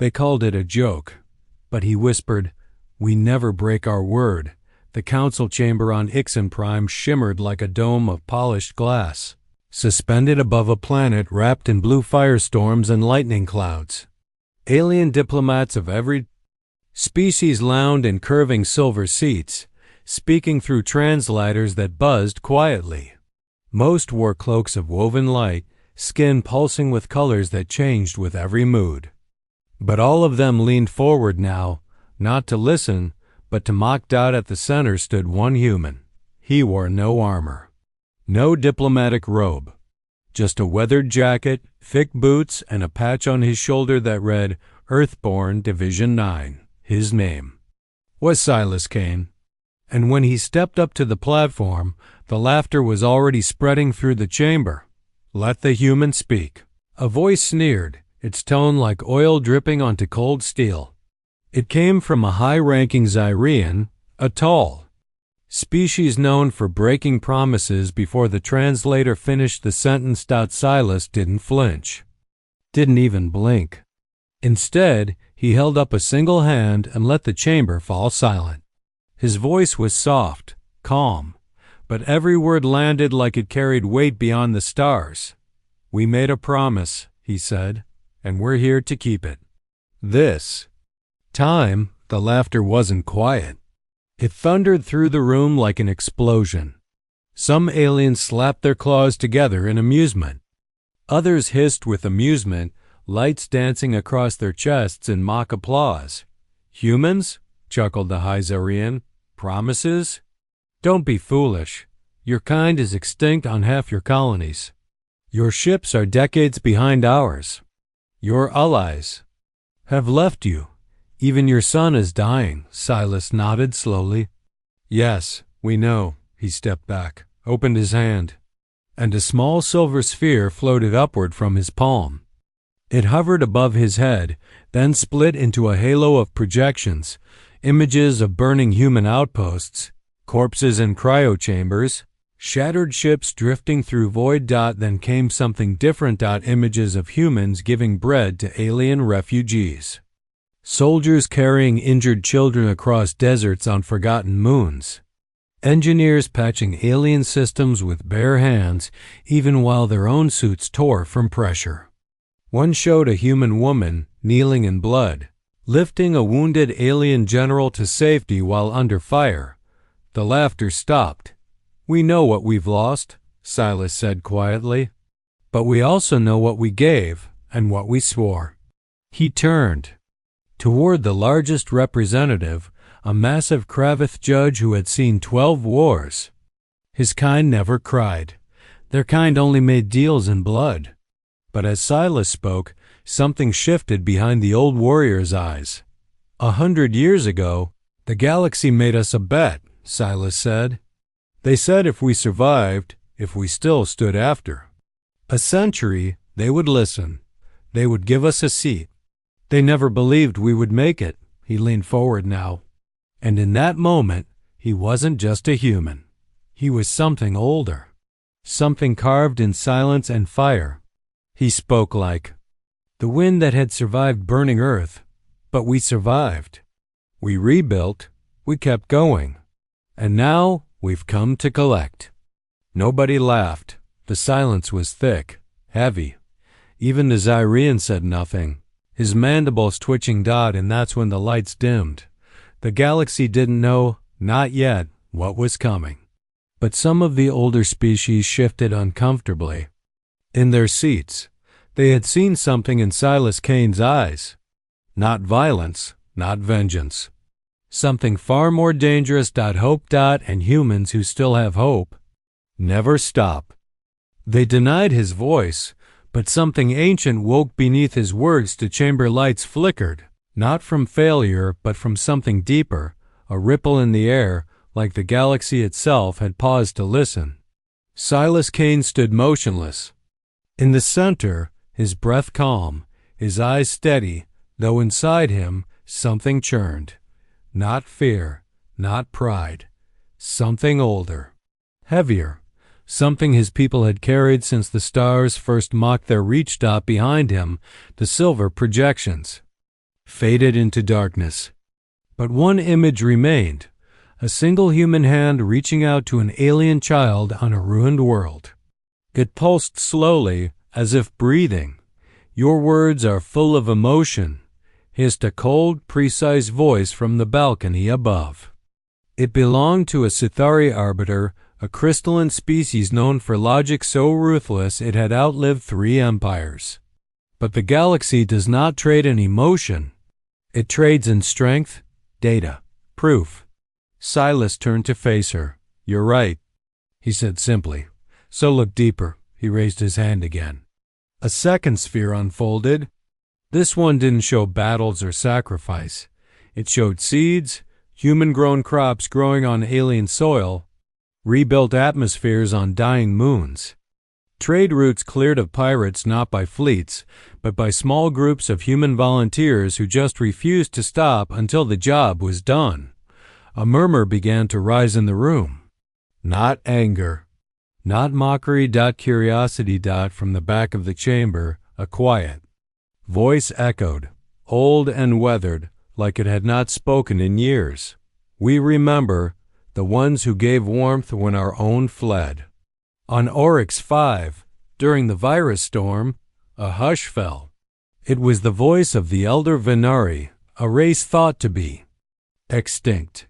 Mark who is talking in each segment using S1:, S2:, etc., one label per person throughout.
S1: They called it a joke, but he whispered, "We never break our word." The council chamber on Ixen Prime shimmered like a dome of polished glass, suspended above a planet wrapped in blue firestorms and lightning clouds. Alien diplomats of every species lounged in curving silver seats, speaking through translators that buzzed quietly. Most wore cloaks of woven light, skin pulsing with colors that changed with every mood. But all of them leaned forward now, not to listen, but to mock. At the center stood one human. He wore no armor, no diplomatic robe, just a weathered jacket, thick boots, and a patch on his shoulder that read, "Earthborn Division 9. His name was Silas Kane. And when he stepped up to the platform, the laughter was already spreading through the chamber. "Let the human speak." A voice sneered, its tone like oil dripping onto cold steel. It came from a high-ranking Zyrian, a tall species known for breaking promises before the translator finished the sentence. Silas didn't flinch, didn't even blink. Instead, he held up a single hand and let the chamber fall silent. His voice was soft, calm, but every word landed like it carried weight beyond the stars. "We made a promise," he said, "and we're here to keep it. This time." The laughter wasn't quiet. It thundered through the room like an explosion. Some aliens slapped their claws together in amusement. Others hissed with amusement, lights dancing across their chests in mock applause. "Humans?" chuckled the Hyzarian. "Promises? Don't be foolish. Your kind is extinct on half your colonies. Your ships are decades behind ours. Your allies have left you. Even your son is dying." Silas nodded slowly. "Yes, we know." He stepped back, opened his hand, and a small silver sphere floated upward from his palm. It hovered above his head, then split into a halo of projections, images of burning human outposts, corpses in cryochambers, shattered ships drifting through void. Then came something different. Images of humans giving bread to alien refugees. Soldiers carrying injured children across deserts on forgotten moons. Engineers patching alien systems with bare hands, even while their own suits tore from pressure. One showed a human woman, kneeling in blood, lifting a wounded alien general to safety while under fire. The laughter stopped. "We know what we've lost," Silas said quietly, "but we also know what we gave and what we swore." He turned toward the largest representative, a massive Kravith judge who had seen 12 wars. His kind never cried. Their kind only made deals in blood. But as Silas spoke, something shifted behind the old warrior's eyes. "100 years ago, the galaxy made us a bet," Silas said. "They said if we survived, if we still stood after a century, they would listen. They would give us a seat. They never believed we would make it." He leaned forward now. And in that moment, he wasn't just a human. He was something older, something carved in silence and fire. He spoke like the wind that had survived burning earth. "But we survived. We rebuilt. We kept going. And now we've come to collect." Nobody laughed. The silence was thick, heavy. Even the Zyrian said nothing, his mandibles twitching. And that's when the lights dimmed. The galaxy didn't know, not yet, what was coming. But some of the older species shifted uncomfortably. In their seats, they had seen something in Silas Kane's eyes. Not violence, not vengeance. Something far more dangerous. Hope. And humans who still have hope never stop. They denied his voice, but something ancient woke beneath his words. The chamber lights flickered, not from failure, but from something deeper, a ripple in the air, like the galaxy itself had paused to listen. Silas Kane stood motionless. In the center, his breath calm, his eyes steady, though inside him something churned. Not fear, not pride. Something older, heavier. Something his people had carried since the stars first mocked their reach. Behind him, the silver projections. faded into darkness. But one image remained, a single human hand reaching out to an alien child on a ruined world. It pulsed slowly, as if breathing. "Your words are full of emotion," hissed a cold, precise voice from the balcony above. It belonged to a Sithari arbiter, a crystalline species known for logic so ruthless it had outlived 3 empires. But the galaxy does not trade in emotion. It trades in strength, data, proof. Silas turned to face her. "You're right," he said simply. "So look deeper." He raised his hand again. A second sphere unfolded. This one didn't show battles or sacrifice. It showed seeds, human-grown crops growing on alien soil, rebuilt atmospheres on dying moons. Trade routes cleared of pirates not by fleets, but by small groups of human volunteers who just refused to stop until the job was done. A murmur began to rise in the room. Not anger, not mockery, curiosity, from the back of the chamber, a quiet voice echoed, old and weathered, like it had not spoken in years. "We remember the ones who gave warmth when our own fled." On Oryx 5, during the virus storm, a hush fell. It was the voice of the elder Venari, a race thought to be extinct.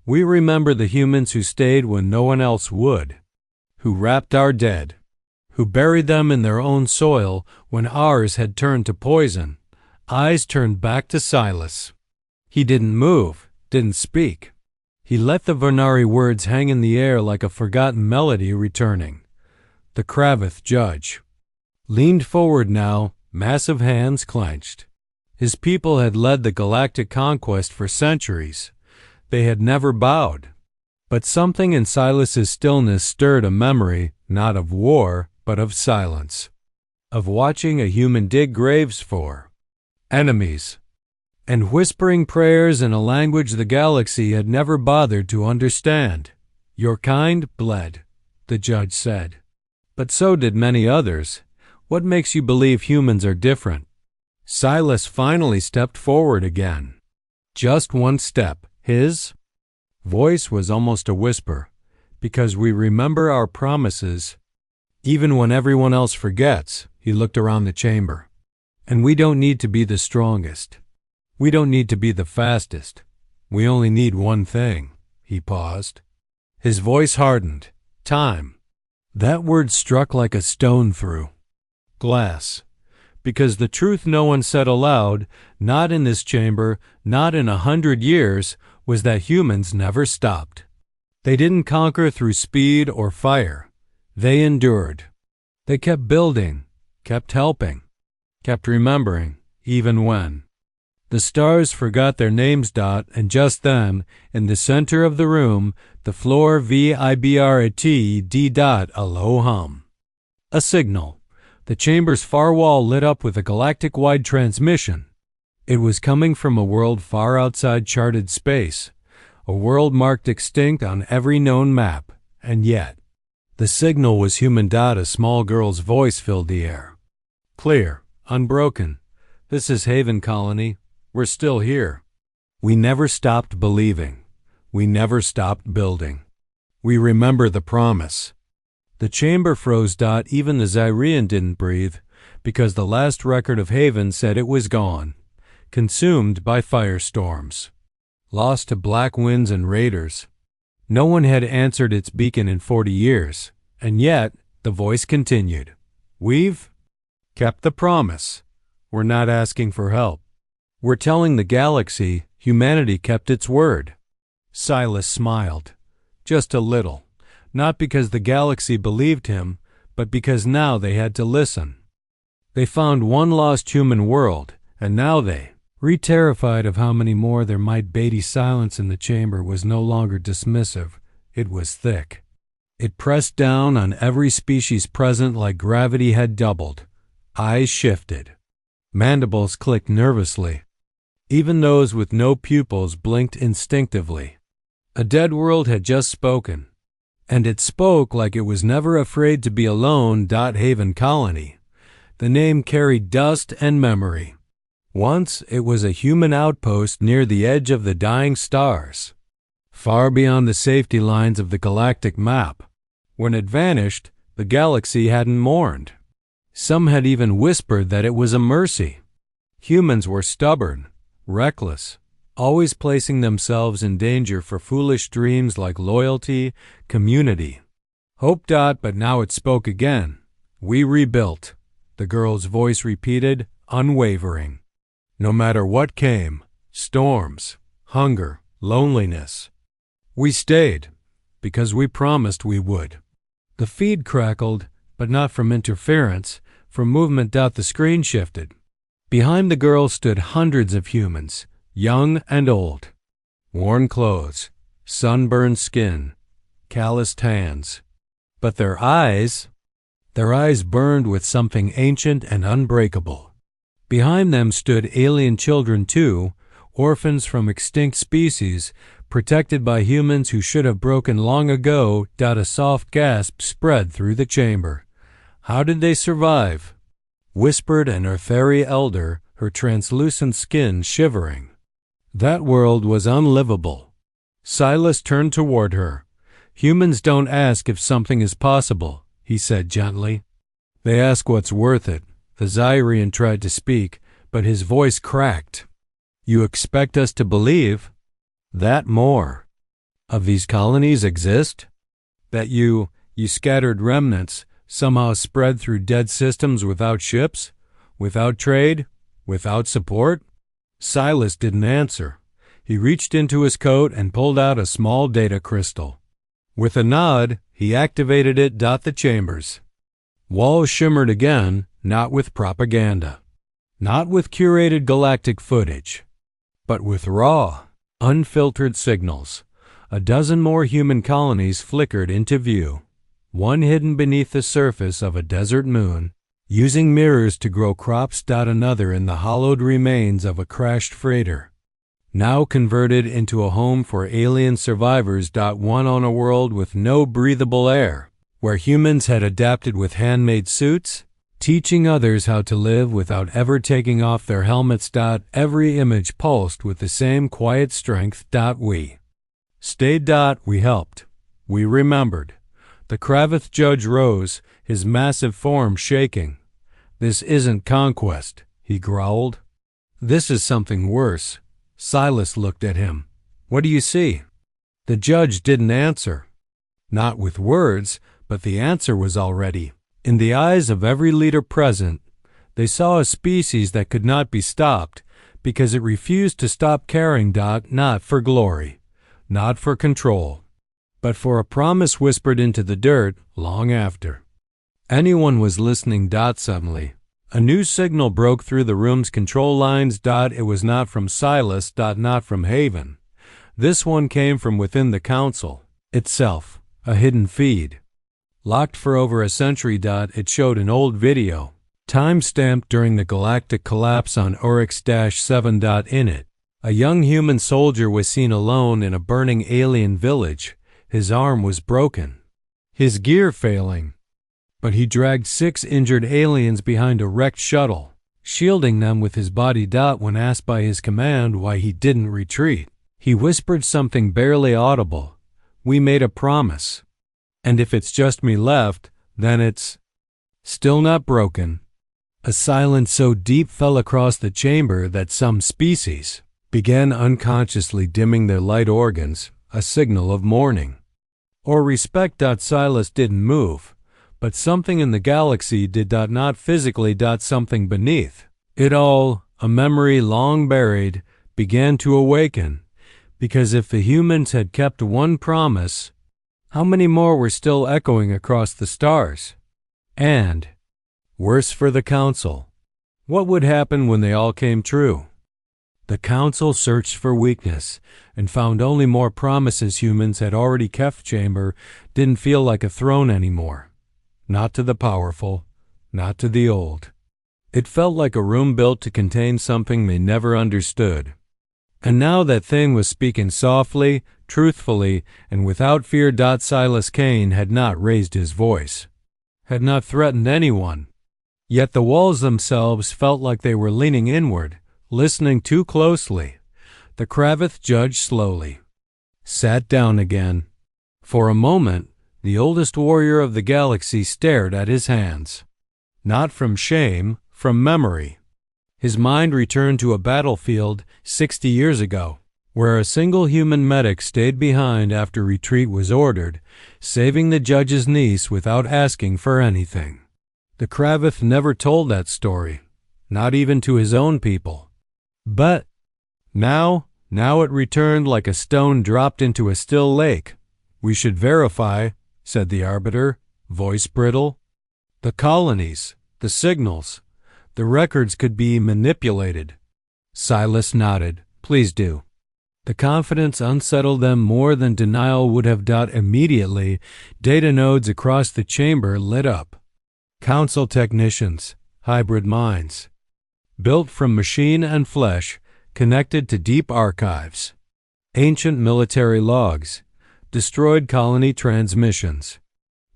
S1: "We remember the humans who stayed when no one else would, who wrapped our dead, who buried them in their own soil when ours had turned to poison." Eyes turned back to Silas. He didn't move, didn't speak. He let the Venari words hang in the air like a forgotten melody returning. The Kravith judge leaned forward now, massive hands clenched. His people had led the galactic conquest for centuries. They had never bowed. But something in Silas's stillness stirred a memory, not of war, but of silence. Of watching a human dig graves for enemies, and whispering prayers in a language the galaxy had never bothered to understand. "Your kind bled," the judge said. "But so did many others. What makes you believe humans are different?" Silas finally stepped forward again. Just one step. His voice was almost a whisper, "Because we remember our promises, even when everyone else forgets." He looked around the chamber. "And we don't need to be the strongest. We don't need to be the fastest. We only need one thing." He paused. His voice hardened. "Time." That word struck like a stone through glass. Because the truth no one said aloud, not in this chamber, not in 100 years, was that humans never stopped. They didn't conquer through speed or fire. They endured. They kept building, kept helping, kept remembering, even when the stars forgot their names. And just then, in the center of the room, the floor vibrat d. A low hum. A signal. The chamber's far wall lit up with a galactic-wide transmission. It was coming from a world far outside charted space, a world marked extinct on every known map, and yet the signal was human. A small girl's voice filled the air. Clear, unbroken. "This is Haven Colony. We're still here. We never stopped believing. We never stopped building. We remember the promise." The chamber froze. Even the Zyrian didn't breathe, because the last record of Haven said it was gone, consumed by firestorms, lost to black winds and raiders. No one had answered its beacon in 40 years, and yet the voice continued. "We've kept the promise. We're not asking for help. We're telling the galaxy humanity kept its word." Silas smiled. Just a little. Not because the galaxy believed him, but because now they had to listen. They found one lost human world, and now they, re-terrified of how many more there might be. Silence in the chamber was no longer dismissive. It was thick. It pressed down on every species present like gravity had doubled. Eyes shifted. Mandibles clicked nervously. Even those with no pupils blinked instinctively. A dead world had just spoken. And it spoke like it was never afraid to be alone. Haven Colony. The name carried dust and memory. Once it was a human outpost near the edge of the dying stars, far beyond the safety lines of the galactic map. When it vanished, the galaxy hadn't mourned. Some had even whispered that it was a mercy. Humans were stubborn, reckless, always placing themselves in danger for foolish dreams like loyalty, community, hope. But now it spoke again. We rebuilt, the girl's voice repeated, unwavering. No matter what came, storms, hunger, loneliness, we stayed, because we promised we would. The feed crackled, but not from interference, from movement. The screen shifted. Behind the girl stood hundreds of humans, young and old. Worn clothes, sunburned skin, calloused hands. But their eyes burned with something ancient and unbreakable. Behind them stood alien children too, orphans from extinct species, protected by humans who should have broken long ago. A soft gasp spread through the chamber. How did they survive? Whispered an Earthari elder, her translucent skin shivering. That world was unlivable. Silas turned toward her. Humans don't ask if something is possible, he said gently. They ask what's worth it. The Zyrian tried to speak, but his voice cracked. You expect us to believe that more of these colonies exist? That you scattered remnants somehow spread through dead systems without ships, without trade, without support? Silas didn't answer. He reached into his coat and pulled out a small data crystal. With a nod, he activated it. The chambers. Walls shimmered again, not with propaganda, not with curated galactic footage, but with raw, unfiltered signals. A dozen more human colonies flickered into view, one hidden beneath the surface of a desert moon, using mirrors to grow crops. Another in the hollowed remains of a crashed freighter, now converted into a home for alien survivors. One on a world with no breathable air, where humans had adapted with handmade suits, teaching others how to live without ever taking off their helmets. Every image pulsed with the same quiet strength. We stayed. We helped. We remembered. The Kravith judge rose, his massive form shaking. This isn't conquest, he growled. This is something worse. Silas looked at him. What do you see? The judge didn't answer. Not with words, but the answer was already in the eyes of every leader present. They saw a species that could not be stopped because it refused to stop caring. Not for glory, not for control, but for a promise whispered into the dirt long after anyone was listening. Suddenly, a new signal broke through the room's control lines. It was not from Silas. Not from Haven. This one came from within the council itself, a hidden feed. Locked for over a century. It showed an old video, time-stamped during the galactic collapse on Oryx-7. In it, a young human soldier was seen alone in a burning alien village. His arm was broken, his gear failing, but he dragged 6 injured aliens behind a wrecked shuttle, shielding them with his body. When asked by his command why he didn't retreat, he whispered something barely audible. We made a promise. And if it's just me left, then it's still not broken. A silence so deep fell across the chamber that some species began unconsciously dimming their light organs, a signal of mourning or respect. Silas didn't move, but something in the galaxy did. Not physically. Something beneath it all, a memory long buried, began to awaken, because if the humans had kept one promise, how many more were still echoing across the stars? And, worse for the council, what would happen when they all came true? The council searched for weakness and found only more promises. Humans had already kept. Chamber didn't feel like a throne anymore. Not to the powerful, not to the old. It felt like a room built to contain something they never understood. And now that thing was speaking softly, truthfully, and without fear. Silas Kane had not raised his voice, had not threatened anyone. Yet the walls themselves felt like they were leaning inward, listening too closely. The Kravith judge slowly sat down again. For a moment, the oldest warrior of the galaxy stared at his hands. Not from shame, from memory. His mind returned to a battlefield 60 years ago, where a single human medic stayed behind after retreat was ordered, saving the judge's niece without asking for anything. The Kravith never told that story, not even to his own people. But now it returned like a stone dropped into a still lake. "We should verify," said the arbiter, voice brittle. "The colonies, the signals, the records could be manipulated." Silas nodded. "Please do." The confidence unsettled them more than denial would have done immediately. Data nodes across the chamber lit up. Council technicians, hybrid minds, built from machine and flesh, connected to deep archives. Ancient military logs, destroyed colony transmissions,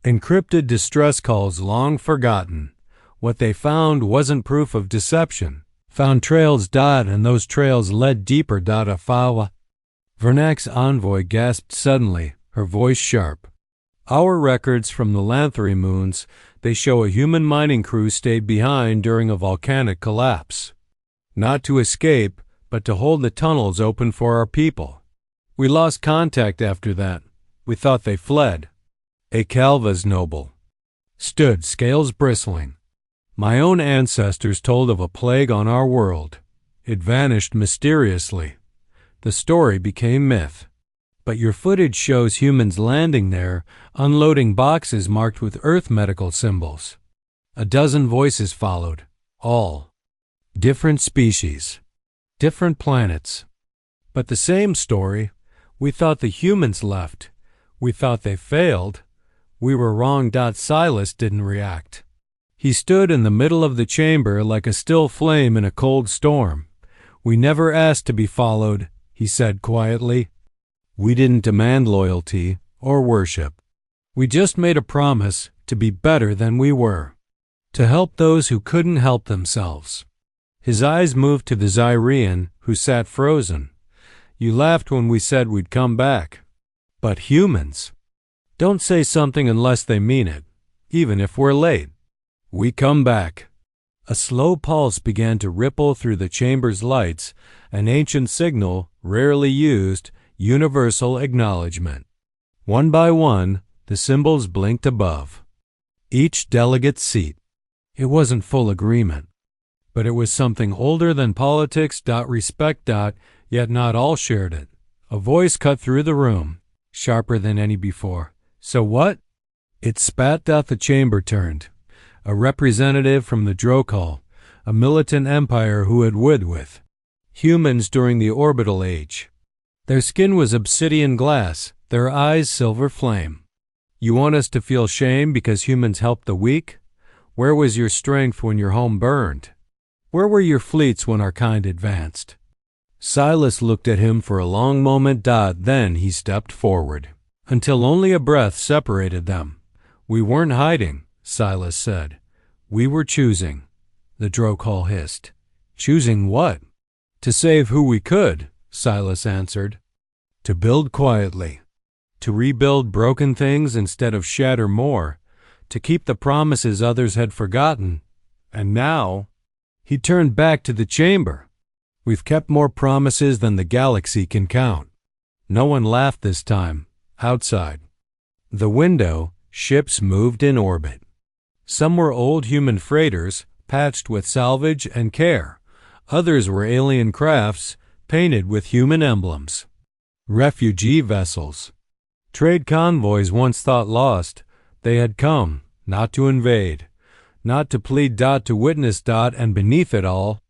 S1: encrypted distress calls long forgotten. What they found wasn't proof of deception. Found trails. And those trails led deeper. Afawa. Vernak's envoy gasped suddenly, her voice sharp. "Our records from the Lanthri moons, they show a human mining crew stayed behind during a volcanic collapse. Not to escape, but to hold the tunnels open for our people. We lost contact after that. We thought they fled." A Calva's noble stood, scales bristling. "My own ancestors told of a plague on our world. It vanished mysteriously. The story became myth. But your footage shows humans landing there, unloading boxes marked with Earth medical symbols." A dozen voices followed, all different species, different planets. But the same story. "We thought the humans left. We thought they failed. We were wrong." Silas didn't react. He stood in the middle of the chamber like a still flame in a cold storm. "We never asked to be followed," he said quietly. "We didn't demand loyalty or worship. We just made a promise to be better than we were, to help those who couldn't help themselves." His eyes moved to the Zyrian, who sat frozen. "You laughed when we said we'd come back. But humans don't say something unless they mean it, even if we're late. We come back." A slow pulse began to ripple through the chamber's lights, an ancient signal, rarely used, universal acknowledgement. One by one, the symbols blinked above each delegate's seat. It wasn't full agreement, but it was something older than politics. Respect. Yet not all shared it. A voice cut through the room, sharper than any before. "So what?" It spat. The chamber turned. A representative from the Drokal, a militant empire who had lived with humans during the orbital age. Their skin was obsidian glass, their eyes silver flame. "You want us to feel shame because humans helped the weak? Where was your strength when your home burned? Where were your fleets when our kind advanced?" Silas looked at him for a long moment. Then he stepped forward, until only a breath separated them. "We weren't hiding," Silas said. "We were choosing." The Drokal hissed. "Choosing what?" "To save who we could," Silas answered. "To build quietly. To rebuild broken things instead of shatter more. To keep the promises others had forgotten. And now," he turned back to the chamber, "we've kept more promises than the galaxy can count." No one laughed this time. Outside the window, ships moved in orbit. Some were old human freighters, patched with salvage and care. Others were alien crafts, painted with human emblems. Refugee vessels. Trade convoys once thought lost. They had come, not to invade, not to plead. To witness. And beneath it all,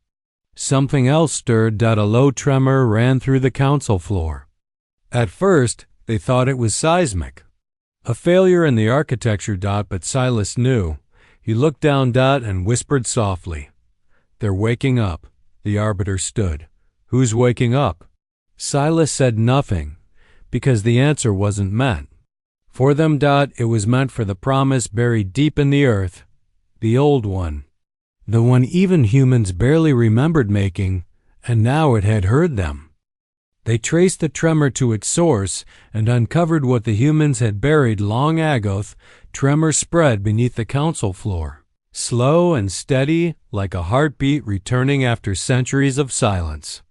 S1: something else stirred. A low tremor ran through the council floor. At first, they thought it was seismic, a failure in the architecture. But Silas knew. He looked down. And whispered softly, "They're waking up." The arbiter stood. "Who's waking up?" Silas said nothing, because the answer wasn't meant for them. It was meant for the promise buried deep in the earth, the old one, the one even humans barely remembered making, and now it had heard them. They traced the tremor to its source and uncovered what the humans had buried long ago. Tremor spread beneath the council floor, slow and steady, like a heartbeat returning after centuries of silence.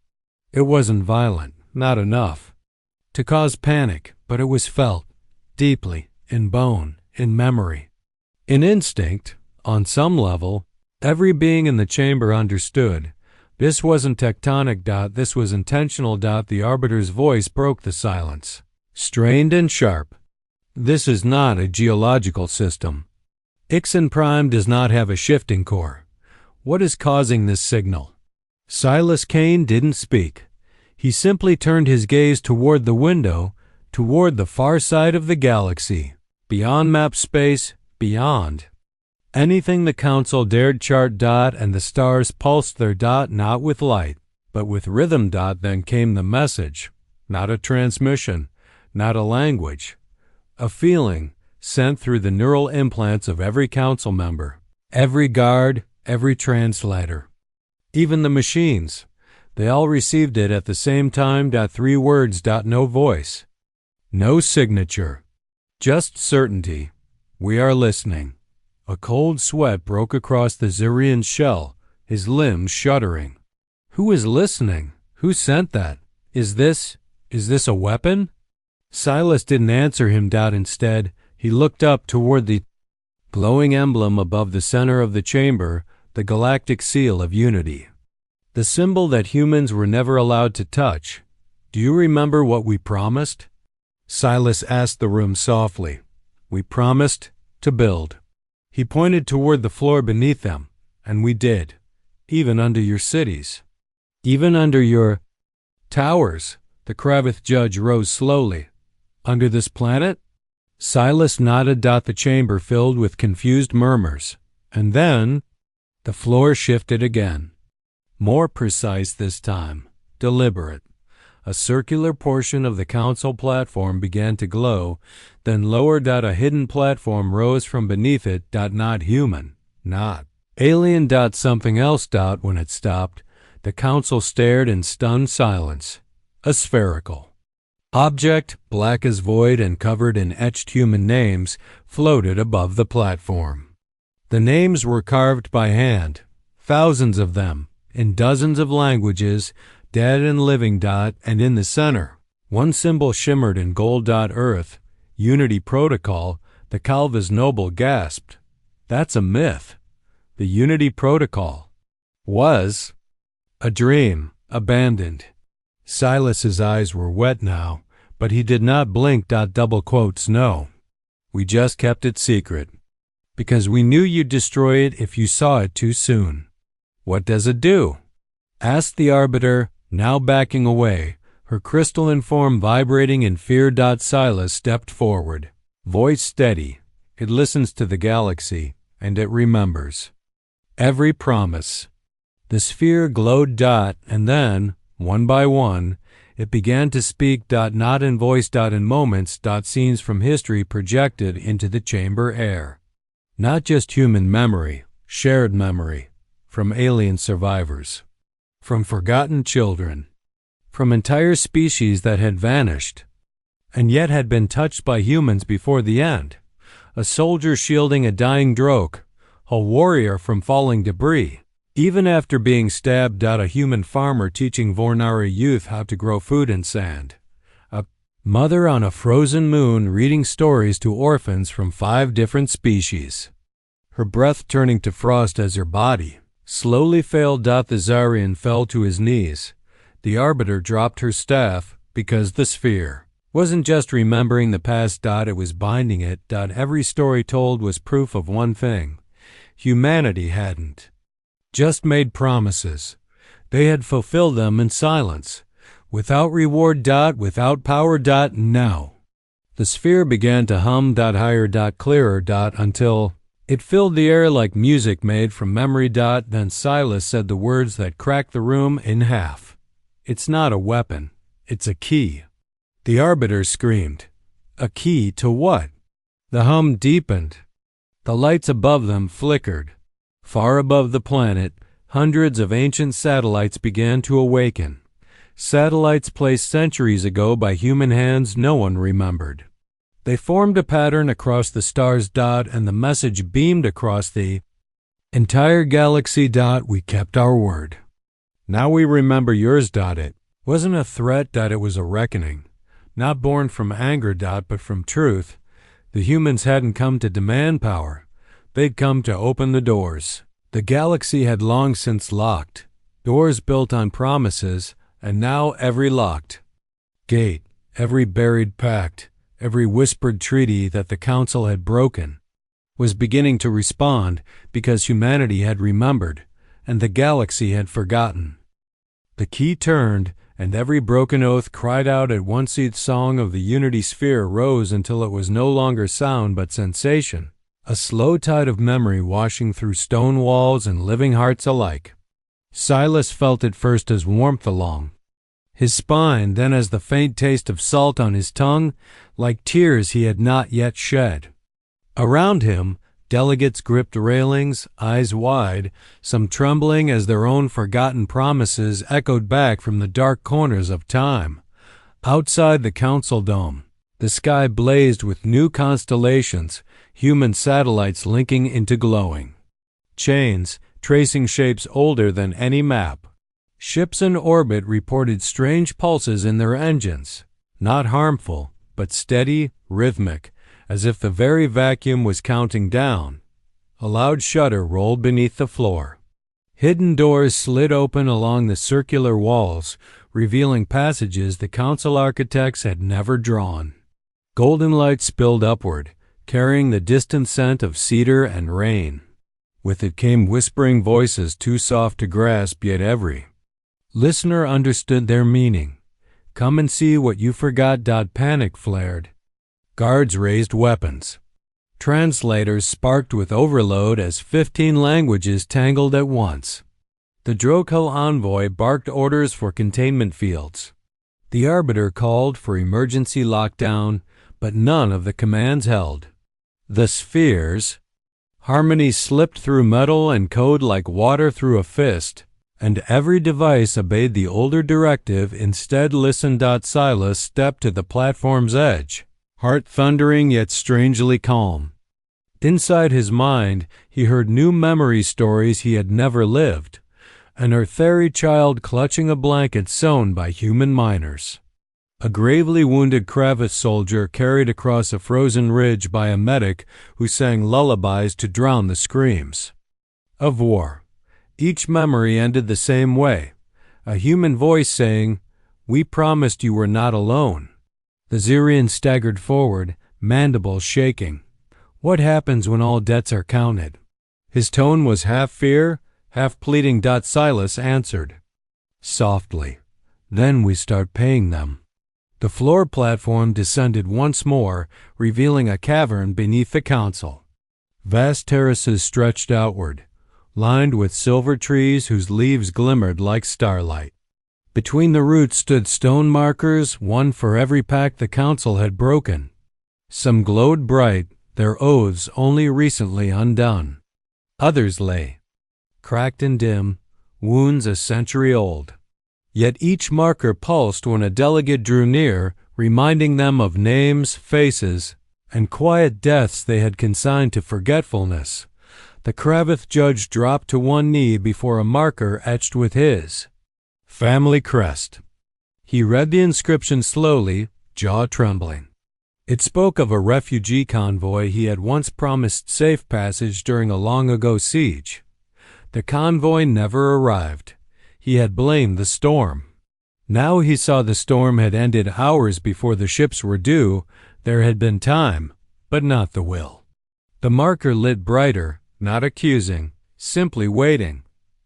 S1: It wasn't violent, not enough to cause panic, but it was felt, deeply, in bone, in memory, in instinct. On some level, every being in the chamber understood. This wasn't tectonic. This was intentional. The arbiter's voice broke the silence, strained and sharp. This is not a geological system. Ixen Prime does not have a shifting core. What is causing this signal? Silas Kane didn't speak. He simply turned his gaze toward the window, toward the far side of the galaxy, beyond map space, beyond anything the council dared chart. And the stars pulsed their. Not with light, but with rhythm. Then came the message, not a transmission, not a language, a feeling sent through the neural implants of every council member, every guard, every translator, even the machines. They all received it at the same time. 3 words. No voice, no signature, just certainty. We are listening. A cold sweat broke across the Zirian's shell, his limbs shuddering. Who is listening? Who sent that? Is this a weapon? Silas didn't answer him. Instead, he looked up toward the glowing emblem above the center of the chamber, the galactic seal of unity, the symbol that humans were never allowed to touch. Do you remember what we promised? Silas asked the room softly. We promised to build. He pointed toward the floor beneath them, and we did, even under your cities, even under your towers. The Kravith judge rose slowly. Under this planet? Silas nodded. The chamber filled with confused murmurs, and then the floor shifted again. More precise this time, deliberate. A circular portion of the council platform began to glow, then lower. A hidden platform rose from beneath it. Not human, not alien. Something else. When it stopped, the council stared in stunned silence. A spherical object, black as void and covered in etched human names, floated above the platform. The names were carved by hand, thousands of them, in dozens of languages, dead and living. And in the center, one symbol shimmered in gold. Earth, Unity Protocol. The Calva's noble gasped. That's a myth. The Unity Protocol was a dream, abandoned. Silas's eyes were wet now, but he did not blink. Double quotes. No. We just kept it secret, because we knew you'd destroy it if you saw it too soon. What does it do? Asked the arbiter, now backing away, her crystalline form vibrating in fear. Silas stepped forward, voice steady. It listens to the galaxy, and it remembers every promise. The sphere glowed. And then, one by one, it began to speak. Not in voice. In moments. Scenes from history projected into the chamber air. Not just human memory, shared memory, from alien survivors, from forgotten children, from entire species that had vanished, and yet had been touched by humans before the end. A soldier shielding a dying Droke, a warrior from falling debris. Even after being stabbed. A human farmer teaching Vornari youth how to grow food in sand. A mother on a frozen moon reading stories to orphans from 5 different species. Her breath turning to frost as her body slowly failed. The Zarian fell to his knees. The arbiter dropped her staff because the sphere wasn't just remembering the past. It was binding it. Every story told was proof of one thing. Humanity hadn't just made promises. They had fulfilled them in silence, without reward. Without power. Now. The sphere began to hum. Higher. Clearer. Until it filled the air like music made from memory. Then Silas said the words that cracked the room in half. It's not a weapon. It's a key. The arbiter screamed. A key to what? The hum deepened. The lights above them flickered. Far above the planet, hundreds of ancient satellites began to awaken. Satellites placed centuries ago by human hands no one remembered. They formed a pattern across the star's dot, and the message beamed across the entire galaxy. We kept our word. Now we remember yours. It wasn't a threat. It was a reckoning. Not born from anger. But from truth. The humans hadn't come to demand power. They'd come to open the doors. The galaxy had long since locked. Doors built on promises, and now every locked gate, every buried pact, every whispered treaty that the Council had broken, was beginning to respond because humanity had remembered and the galaxy had forgotten. The key turned, and every broken oath cried out at once. Each song of the unity sphere rose until it was no longer sound but sensation, a slow tide of memory washing through stone walls and living hearts alike. Silas felt it first as warmth along his spine, then as the faint taste of salt on his tongue, like tears he had not yet shed. Around him, delegates gripped railings, eyes wide, some trembling as their own forgotten promises echoed back from the dark corners of time. Outside the council dome, the sky blazed with new constellations, human satellites linking into glowing chains, tracing shapes older than any map. Ships in orbit reported strange pulses in their engines, not harmful, but steady, rhythmic, as if the very vacuum was counting down. A loud shudder rolled beneath the floor. Hidden doors slid open along the circular walls, revealing passages the council architects had never drawn. Golden light spilled upward, carrying the distant scent of cedar and rain. With it came whispering voices too soft to grasp, yet every listener understood their meaning. Come and see what you forgot. Panic flared. Guards raised weapons. Translators sparked with overload as 15 languages tangled at once. The Drokul envoy barked orders for containment fields. The arbiter called for emergency lockdown, but none of the commands held. The spheres. Harmony slipped through metal and code like water through a fist, and every device obeyed the older directive. Instead, listen. Silas stepped to the platform's edge, heart thundering yet strangely calm. Inside his mind, he heard new memory stories he had never lived. An Earthari child clutching a blanket sewn by human miners. A gravely wounded Kravis soldier carried across a frozen ridge by a medic who sang lullabies to drown the screams of war. Each memory ended the same way, a human voice saying, "We promised you were not alone." The Zirian staggered forward, mandibles shaking. What happens when all debts are counted? His tone was half fear, half pleading. Silas answered softly, "Then we start paying them." The floor platform descended once more, revealing a cavern beneath the council. Vast terraces stretched outward, lined with silver trees whose leaves glimmered like starlight. Between the roots stood stone markers, one for every pact the council had broken. Some glowed bright, their oaths only recently undone. Others lay, cracked and dim, wounds a century old. Yet each marker pulsed when a delegate drew near, reminding them of names, faces, and quiet deaths they had consigned to forgetfulness. The Kravith judge dropped to one knee before a marker etched with his family crest. He read the inscription slowly, jaw trembling. It spoke of a refugee convoy he had once promised safe passage during a long-ago siege. The convoy never arrived. He had blamed the storm. Now he saw the storm had ended hours before the ships were due. There had been time, but not the will. The marker lit brighter, not accusing, simply waiting.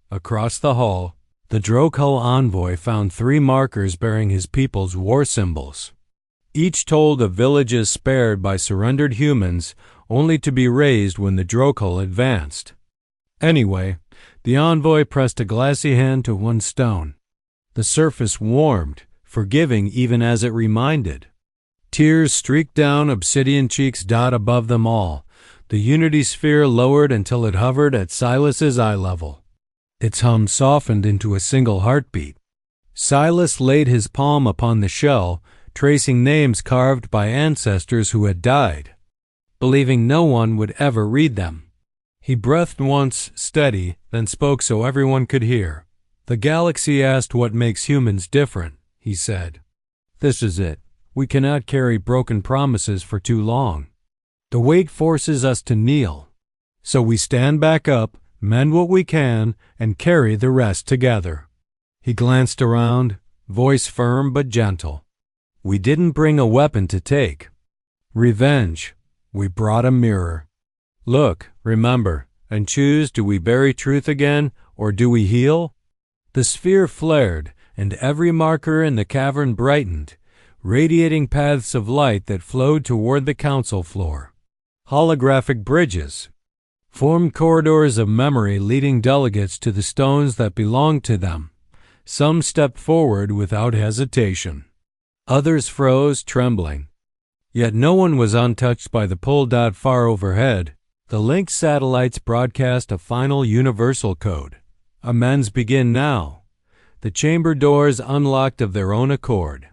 S1: Across the hall, the Drokul envoy found 3 markers bearing his people's war symbols. Each told of villages spared by surrendered humans, only to be razed when the Drokul advanced. Anyway, the envoy pressed a glassy hand to one stone. The surface warmed, forgiving even as it reminded. Tears streaked down obsidian cheeks. Above them all, the unity sphere lowered until it hovered at Silas's eye level. Its hum softened into a single heartbeat. Silas laid his palm upon the shell, tracing names carved by ancestors who had died, believing no one would ever read them. He breathed once, steady, then spoke so everyone could hear. "The galaxy asked what makes humans different," he said. "This is it. We cannot carry broken promises for too long. The weight forces us to kneel. So we stand back up, mend what we can, and carry the rest together." He glanced around, voice firm but gentle. "We didn't bring a weapon to take. Revenge. We brought a mirror. Look, remember, and choose, do we bury truth again, or do we heal?" The sphere flared, and every marker in the cavern brightened, radiating paths of light that flowed toward the council floor. Holographic bridges formed corridors of memory leading delegates to the stones that belonged to them. Some stepped forward without hesitation. Others froze, trembling. Yet no one was untouched by the pull dot far overhead. The linked satellites broadcast a final universal code. Amends begin now. The chamber doors unlocked of their own accord.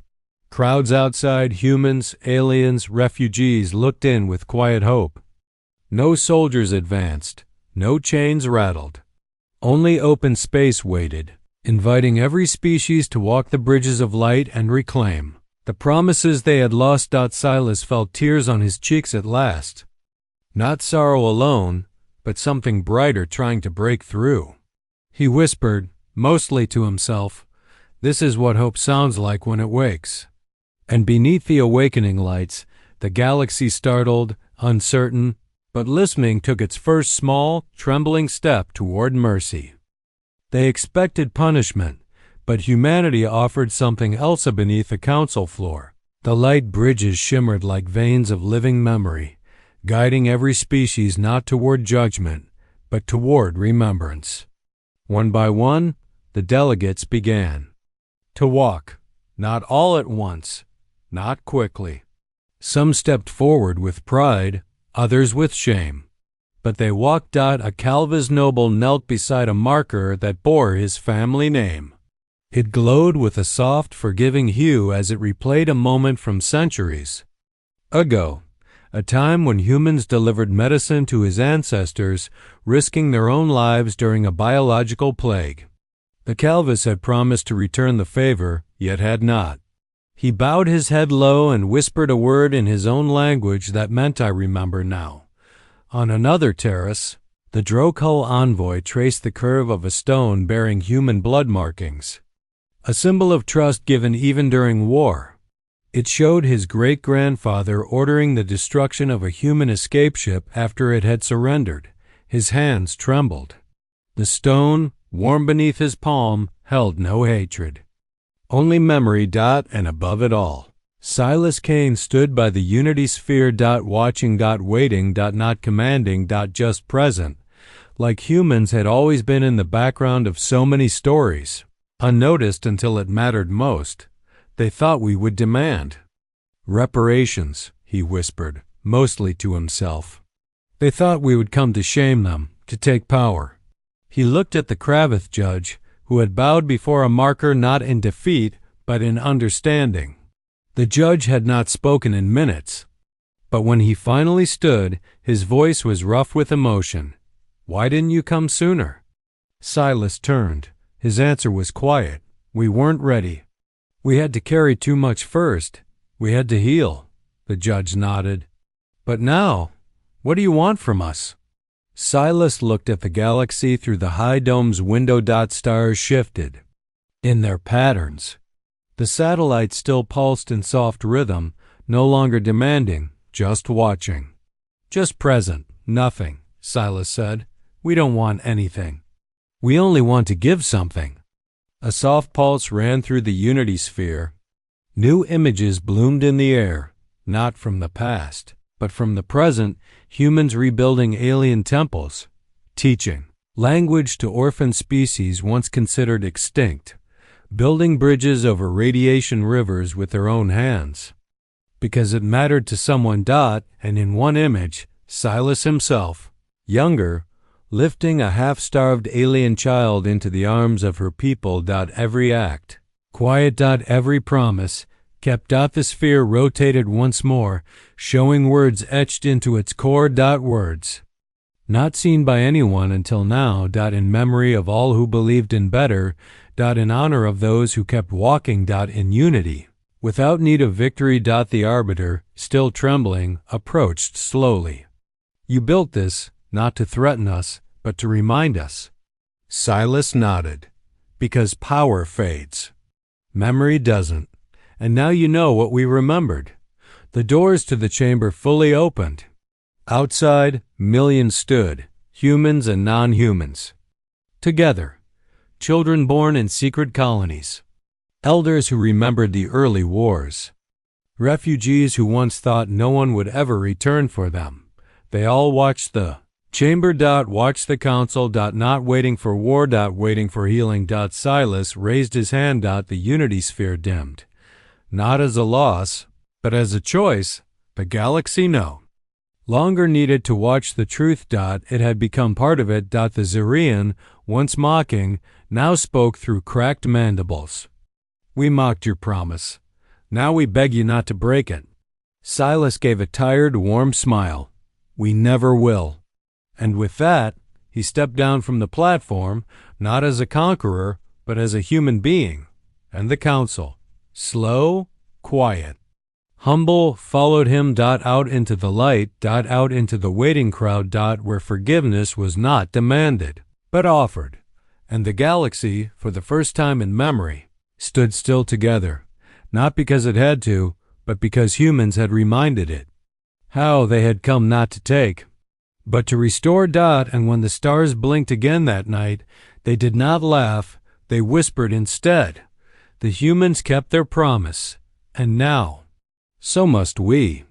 S1: Crowds outside, humans, aliens, refugees, looked in with quiet hope. No soldiers advanced, no chains rattled. Only open space waited, inviting every species to walk the bridges of light and reclaim the promises they had lost. Silas felt tears on his cheeks at last. Not sorrow alone, but something brighter trying to break through. He whispered, mostly to himself, "This is what hope sounds like when it wakes." And beneath the awakening lights, the galaxy, startled, uncertain, but listening, took its first small, trembling step toward mercy. They expected punishment, but humanity offered something else beneath the council floor. The light bridges shimmered like veins of living memory, guiding every species not toward judgment, but toward remembrance. One by one, the delegates began to walk, not all at once, not quickly. Some stepped forward with pride, others with shame. But they walked. A Calvas noble knelt beside a marker that bore his family name. It glowed with a soft, forgiving hue as it replayed a moment from centuries ago, a time when humans delivered medicine to his ancestors, risking their own lives during a biological plague. The Calvas had promised to return the favor, yet had not. He bowed his head low and whispered a word in his own language that meant, "I remember now." On another terrace, the Drokul envoy traced the curve of a stone bearing human blood markings, a symbol of trust given even during war. It showed his great-grandfather ordering the destruction of a human escape ship after it had surrendered. His hands trembled. The stone, warm beneath his palm, held no hatred, only memory. And above it all, Silas Kane stood by the unity sphere. Watching. Waiting. Not commanding. Just present, like humans had always been in the background of so many stories, unnoticed until it mattered most. They thought we would demand reparations, he whispered, mostly to himself. They thought we would come to shame them, to take power. He looked at the Kravith judge, who had bowed before a marker not in defeat, but in understanding. The judge had not spoken in minutes, but when he finally stood, his voice was rough with emotion. "Why didn't you come sooner?" Silas turned. His answer was quiet. "We weren't ready. We had to carry too much first. We had to heal." The judge nodded. "But now, what do you want from us?" Silas looked at the galaxy through the high dome's window. Stars shifted in their patterns. The satellites still pulsed in soft rhythm, no longer demanding, just watching. "Just present, nothing," Silas said. "We don't want anything. We only want to give something." A soft pulse ran through the unity sphere. New images bloomed in the air, not from the past, but from the present, humans rebuilding alien temples, teaching language to orphan species once considered extinct, building bridges over radiation rivers with their own hands. Because it mattered to someone. And in one image, Silas himself, younger, lifting a half-starved alien child into the arms of her people. Every act, quiet. Every promise, kept. The sphere rotated once more, showing words etched into its core. Words not seen by anyone until now. In memory of all who believed in better. In honor of those who kept walking. In unity, without need of victory. The arbiter, still trembling, approached slowly. You built this, not to threaten us, but to remind us. Silas nodded. Because power fades. Memory doesn't. And now you know what we remembered. The doors to the chamber fully opened. Outside, millions stood, humans and non-humans. Together, children born in secret colonies. Elders who remembered the early wars. Refugees who once thought no one would ever return for them. They all watched the chamber. Watched the council. Not waiting for war. Waiting for healing. Silas raised his hand. The unity sphere dimmed. Not as a loss, but as a choice. The galaxy no longer needed to watch the truth. It had become part of it. The Zirian, once mocking, now spoke through cracked mandibles. We mocked your promise. Now we beg you not to break it. Silas gave a tired, warm smile. We never will. And with that, he stepped down from the platform, not as a conqueror, but as a human being. And the council, slow, quiet, humble, followed him. Out into the light. Out into the waiting crowd. Where forgiveness was not demanded, but offered. And the galaxy, for the first time in memory, stood still together, not because it had to, but because humans had reminded it how they had come not to take, but to restore. And when the stars blinked again that night, they did not laugh, they whispered instead. The humans kept their promise, and now, so must we.